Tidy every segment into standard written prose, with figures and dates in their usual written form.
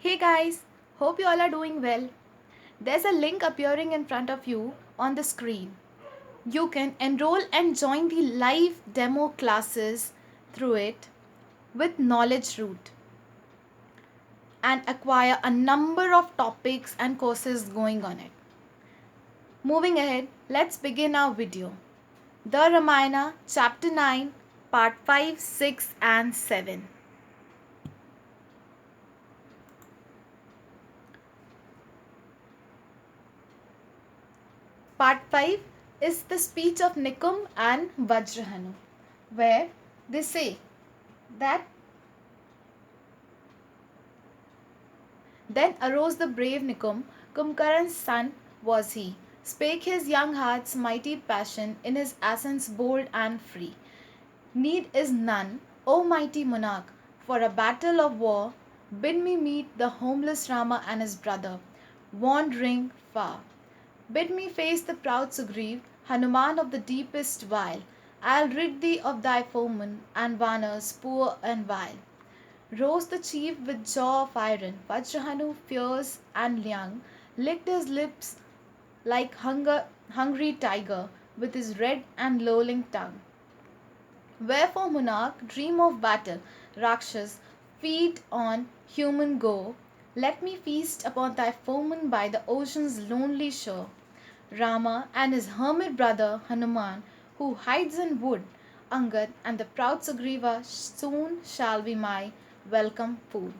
Hey guys, hope you all are doing well. There's a link appearing in front of you on the screen. You can enroll and join the live demo classes through it with Knowledge Root and acquire a number of topics and courses going on it. Moving ahead, let's begin our video. The Ramayana, Chapter 9, Part 5, 6 and 7. Part 5 is the speech of Nikum and Vajrahanu, where they say that then arose the brave Nikum, Kumkaran's son was he, spake his young heart's mighty passion, in his essence bold and free. Need is none, O mighty monarch, for a battle of war, bid me meet the homeless Rama and his brother, wandering far. Bid me face the proud Sugriv, Hanuman of the deepest vile. I'll rid thee of thy foemen and Vanars poor and vile. Rose the chief with jaw of iron, Vajrahanu fierce and young, licked his lips like hungry tiger with his red and lolling tongue. Wherefore, monarch, dream of battle, Rakshas, feed on human go. Let me feast upon thy foemen by the ocean's lonely shore. Rama and his hermit brother Hanuman, who hides in wood, Angad and the proud Sugriva soon shall be my welcome food.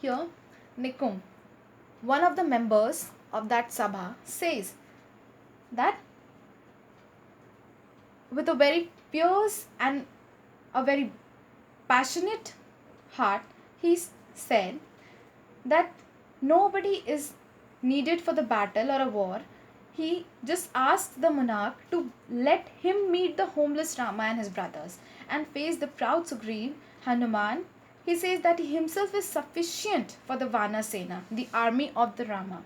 Here, Nikum, one of the members of that Sabha, says that with a very fierce and a very passionate heart, he said that nobody is needed for the battle or a war. He just asked the monarch to let him meet the homeless Rama and his brothers and face the proud Sugriv, Hanuman. He says that he himself is sufficient for the Vana Sena, the army of the Rama.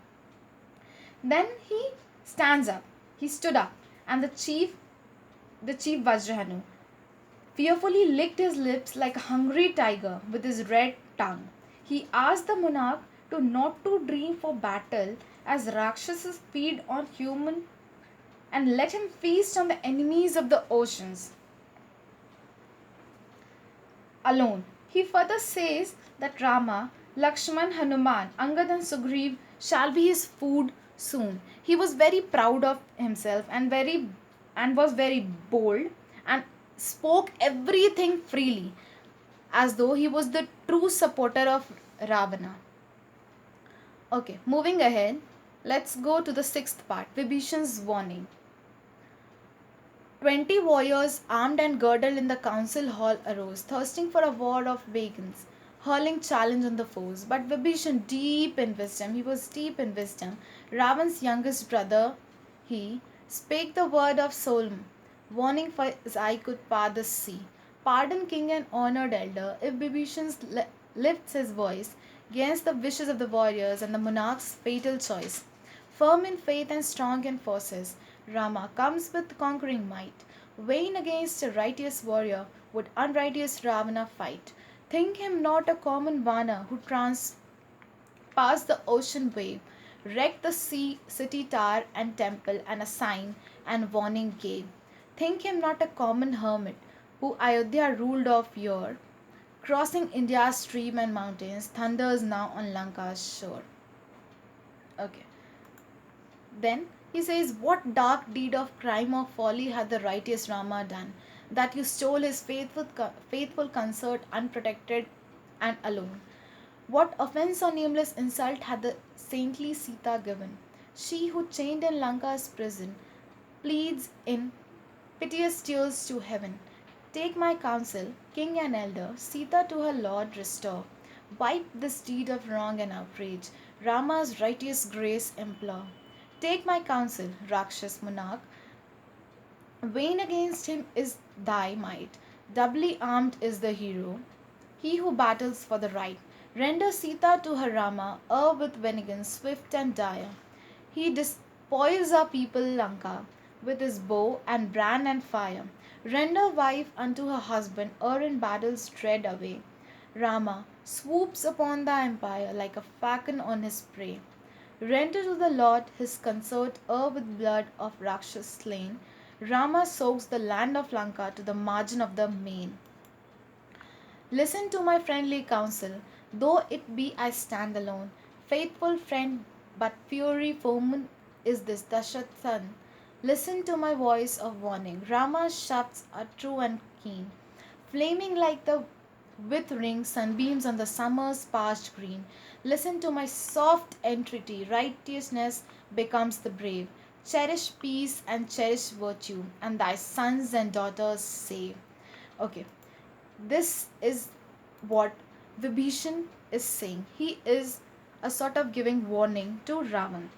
Then he stands up. He stood up, and the chief Vajrahanu, fearfully licked his lips like a hungry tiger with his red tongue. He asked the monarch to not to dream for battle as Rakshasas feed on human and let him feast on the enemies of the oceans alone. He further says that Rama, Lakshman, Hanuman, Angad and Sugriv shall be his food soon. He was very proud of himself and was very bold and spoke everything freely as though he was the true supporter of Ravana. Okay, moving ahead, let's go to the sixth part, Vibhishan's warning. 20 warriors armed and girdled in the council hall arose, thirsting for a war of vagans, hurling challenge on the foes. But Vibhishan, he was deep in wisdom, Ravan's youngest brother, he spake the word of solemn warning for his eye could father see. Pardon king and honored elder if Vibhishan lifts his voice against the wishes of the warriors and the monarch's fatal choice. Firm in faith and strong in forces, Rama comes with conquering might. Vain against a righteous warrior would unrighteous Ravana fight. Think him not a common Vana who passed the ocean wave, wrecked the city tower and temple, and a sign and warning gave. Think him not a common hermit who Ayodhya ruled of yore, crossing India's stream and mountains, thunders now on Lanka's shore. Okay. Then he says, what dark deed of crime or folly had the righteous Rama done, that you stole his faithful consort unprotected and alone? What offense or nameless insult had the saintly Sita given? She who chained in Lanka's prison pleads in piteous tears to heaven. Take my counsel, king and elder, Sita to her lord restore. Wipe this deed of wrong and outrage, Rama's righteous grace implore. Take my counsel, Rakshas monarch. Vain against him is thy might. Doubly armed is the hero, he who battles for the right. Render Sita to her Rama, with vengeance swift and dire. He despoils our people Lanka with his bow and brand and fire. Render wife unto her husband, in battle's dread away. Rama, swoops upon the empire like a falcon on his prey. Render to the Lord his consort with blood of Rakshas slain. Rama soaks the land of Lanka to the margin of the main. Listen to my friendly counsel, though it be I stand alone. Faithful friend, but fury foeman is this Dashath's son. Listen to my voice of warning. Rama's shafts are true and keen, flaming like the withering sunbeams on the summer's parched green. Listen to my soft entreaty. Righteousness becomes the brave. Cherish peace and cherish virtue, and thy sons and daughters save. Okay, this is what Vibhishan is saying. He is a sort of giving warning to Ravan.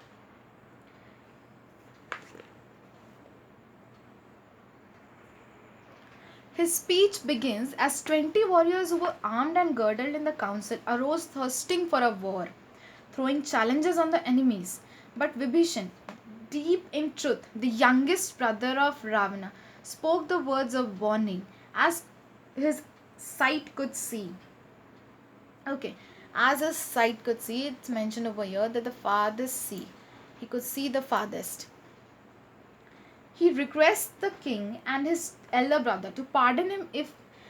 His speech begins as 20 warriors who were armed and girdled in the council arose thirsting for a war, throwing challenges on the enemies. But Vibhishan, deep in truth, the youngest brother of Ravana, spoke the words of warning as his sight could see. Okay, as his sight could see, it's mentioned over here that the farthest sea. He could see the farthest. He requests the king and his elder brother to pardon him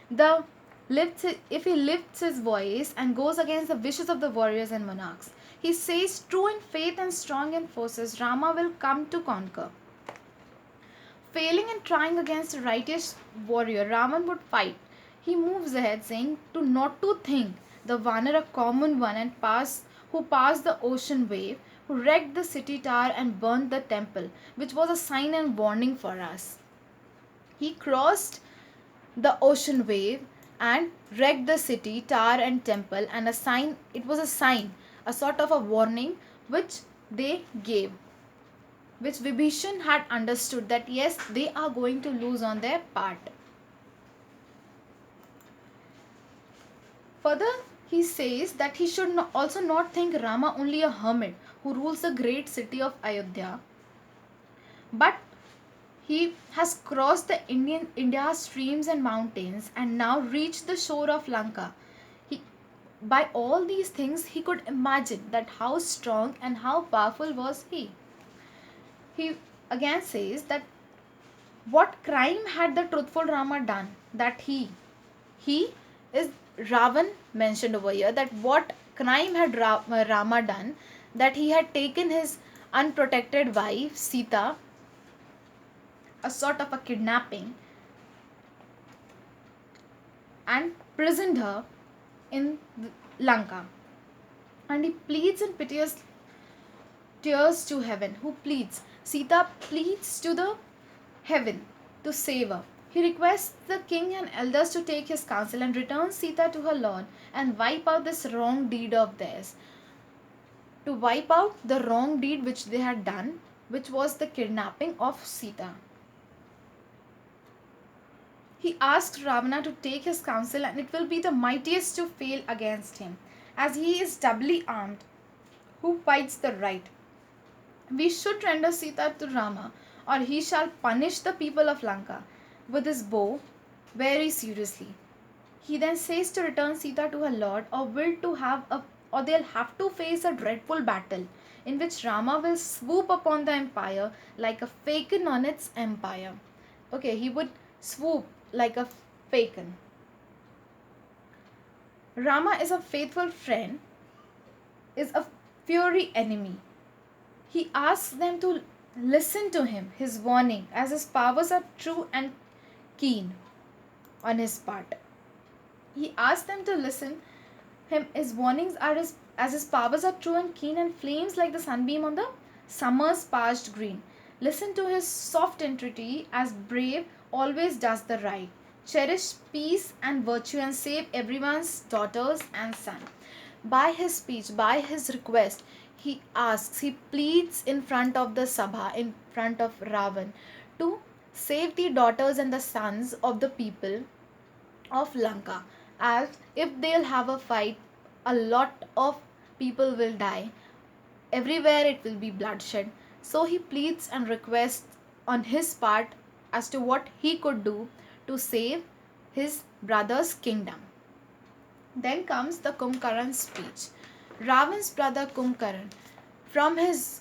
the if he lifts his voice and goes against the wishes of the warriors and monarchs. He says, true in faith and strong in forces, Rama will come to conquer. Failing in trying against a righteous warrior, Ravan would fight. He moves ahead, saying to not to think the Vanar a common one and who passed the ocean wave, who wrecked the city tower and burned the temple, which was a sign and warning for us. He crossed the ocean wave and wrecked the city tower and temple, and it was a sign, a sort of a warning which they gave, which Vibhishan had understood that yes, they are going to lose on their part. Further, he says that he should also not think Rama only a hermit who rules the great city of Ayodhya, but he has crossed the India's streams and mountains and now reached the shore of Lanka. By all these things, he could imagine that how strong and how powerful was he. He again says that what crime had the truthful Rama done that he is Ravan mentioned over here, that what crime had Rama done that he had taken his unprotected wife Sita, a sort of a kidnapping, and prisoned her in Lanka. And he pleads in piteous tears to heaven. Who pleads? Sita pleads to the heaven to save her. He requests the king and elders to take his counsel and return Sita to her lord and wipe out this wrong deed of theirs. To wipe out the wrong deed which they had done, which was the kidnapping of Sita. He asked Ravana to take his counsel, and it will be the mightiest to fail against him, as he is doubly armed, who fights the right. We should render Sita to Rama, or he shall punish the people of Lanka with his bow very seriously. He then says to return Sita to her lord, or they'll have to face a dreadful battle in which Rama will swoop upon the empire like a falcon on its empire. Okay, he would swoop like a falcon. Rama is a faithful friend, is a fury enemy. He asks them to listen to him, his warning, as his powers are true and keen on his part. He asks them to listen him, his warnings are as his powers are true and keen and flames like the sunbeam on the summer's parched green. Listen to his soft entreaty, as brave always does the right. Cherish peace and virtue and save everyone's daughters and son. By his speech, by his request, he pleads in front of the Sabha, in front of Ravan, to save the daughters and the sons of the people of Lanka. As if they'll have a fight, a lot of people will die. Everywhere it will be bloodshed. So he pleads and requests on his part as to what he could do to save his brother's kingdom. Then comes the Kumbhakaran's speech. Ravan's brother Kumbhakaran, from his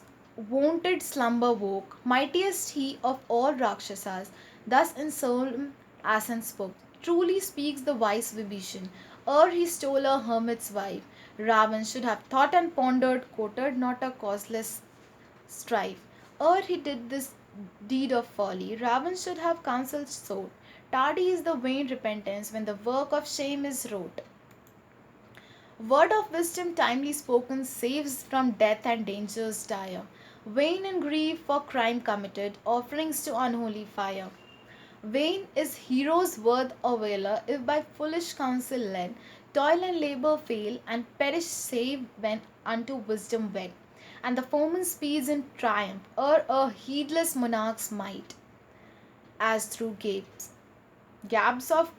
wonted slumber woke, mightiest he of all Rakshasas, thus in solemn accent spoke. Truly speaks the wise Vibhishan, ere he stole a hermit's wife. Ravan should have thought and pondered, quoted not a causeless strife. Ere he did this deed of folly, Ravan should have counselled sought. Tardy is the vain repentance when the work of shame is wrought. Word of wisdom timely spoken saves from death and dangers dire. Vain in grief for crime committed, offerings to unholy fire. Vain is hero's worth a valour if by foolish counsel led, toil and labour fail, and perish save when unto wisdom wed. And the foeman speeds in triumph, ere a heedless monarch's might, as through gaps of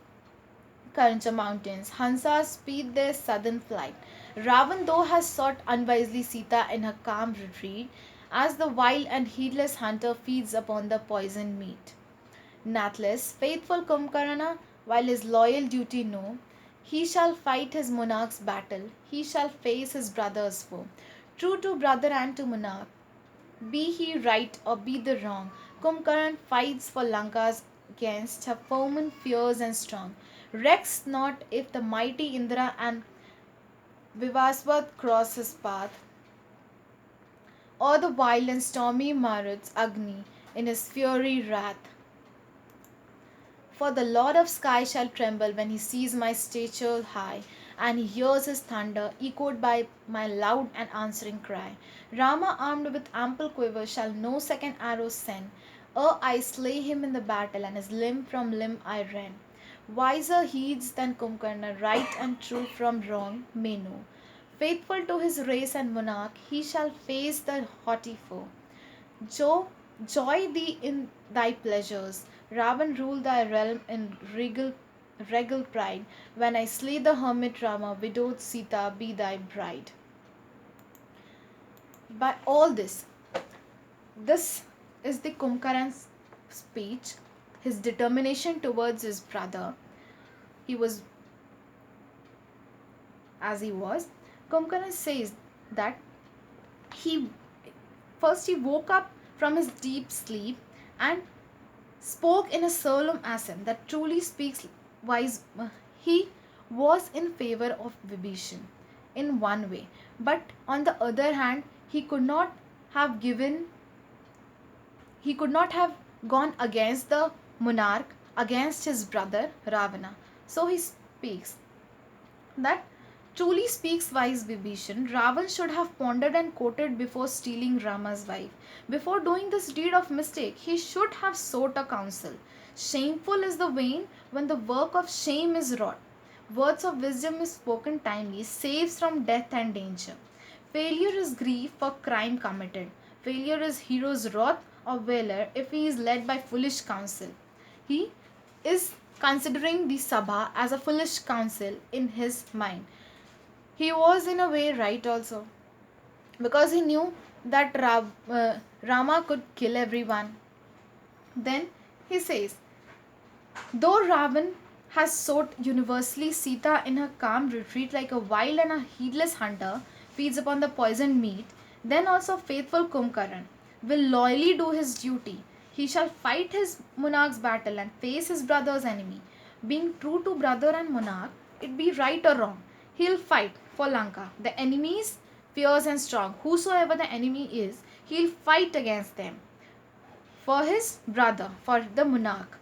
Karancha mountains, Hansas speed their southern flight. Ravan though has sought unwisely Sita in her calm retreat, as the wild and heedless hunter feeds upon the poisoned meat. Nathless, faithful Kumbhakarna, while his loyal duty know, he shall fight his monarch's battle, he shall face his brother's foe. True to brother and to monarch, be he right or be the wrong, Kumbhakaran fights for Lanka's against her foeman fierce and strong. Recks not if the mighty Indra and Vivaswat cross his path, or the wild and stormy Marut's Agni in his fury wrath. For the Lord of Sky shall tremble when he sees my stature high, and he hears his thunder echoed by my loud and answering cry. Rama, armed with ample quiver, shall no second arrow send, ere I slay him in the battle, and his limb from limb I rend. Wiser heeds than Kumbhakarna, right and true from wrong may know. Faithful to his race and monarch, he shall face the haughty foe. Jo- Joy thee in thy pleasures. Ravan rule thy realm in regal pride. When I slay the hermit Rama, widowed Sita be thy bride. By all this is the Kumbhakaran's speech, his determination towards his brother. He was as he was. Kumbhakaran says that he first he woke up from his deep sleep and spoke in a solemn accent that truly speaks wise. He was in favor of Vibhishan in one way, but on the other hand, have given he could not have gone against the monarch, against his brother Ravana. So he speaks that truly speaks wise Vibhishan. Ravan should have pondered and quoted before stealing Rama's wife. Before doing this deed of mistake, he should have sought a counsel. Shameful is the vain when the work of shame is wrought. Words of wisdom is spoken timely, saves from death and danger. Failure is grief for crime committed. Failure is hero's wrath or valor if he is led by foolish counsel. He is considering the Sabha as a foolish counsel in his mind. He was in a way right also, because he knew that Rama could kill everyone. Then he says, though Ravan has sought universally Sita in her calm retreat like a wild and a heedless hunter feeds upon the poisoned meat, then also faithful Kumbhakaran will loyally do his duty. He shall fight his monarch's battle and face his brother's enemy. Being true to brother and monarch, it be right or wrong, he'll fight for Lanka. The enemies fierce and strong, whosoever the enemy is, he'll fight against them for his brother, for the monarch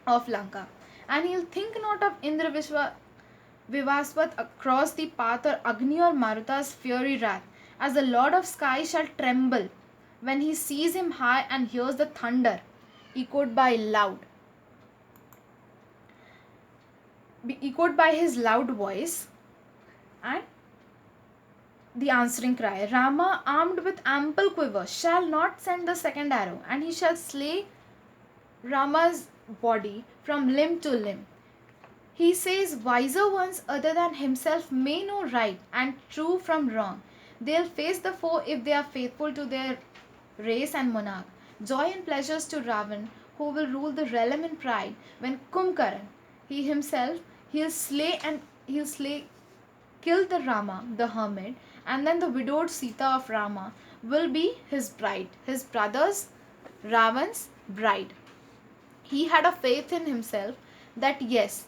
of Lanka. And he'll think not of Indra Vivaswat across the path or Agni or Maruta's fury wrath, as the Lord of Sky shall tremble when he sees him high and hears the thunder echoed by his loud voice and the answering cry. Rama, armed with ample quiver, shall not send the second arrow, and he shall slay Rama's body from limb to limb. He says wiser ones other than himself may know right and true from wrong. They'll face the foe if they are faithful to their race and monarch. Joy and pleasures to Ravan, who will rule the realm in pride, when Kumbhakaran, he himself, he'll slay and he'll slay, kill the Rama, the hermit, and then the widowed Sita of Rama will be his bride, his brother's Ravan's bride. He had a faith in himself that yes,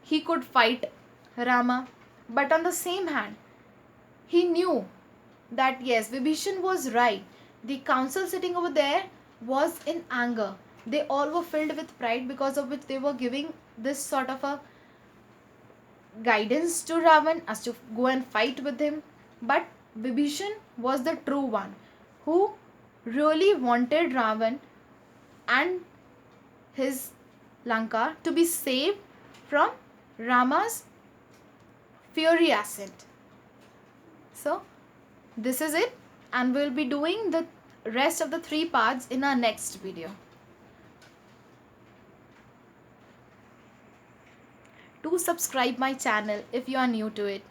he could fight Rama, but on the same hand, he knew that yes, Vibhishan was right. The council sitting over there was in anger. They all were filled with pride, because of which they were giving this sort of a guidance to Ravan as to go and fight with him. But Vibhishan was the true one who really wanted Ravan and his Lanka to be saved from Rama's fury ascent. So this is it, and we'll be doing the rest of the 3 parts in our next video. Do subscribe my channel if you are new to it.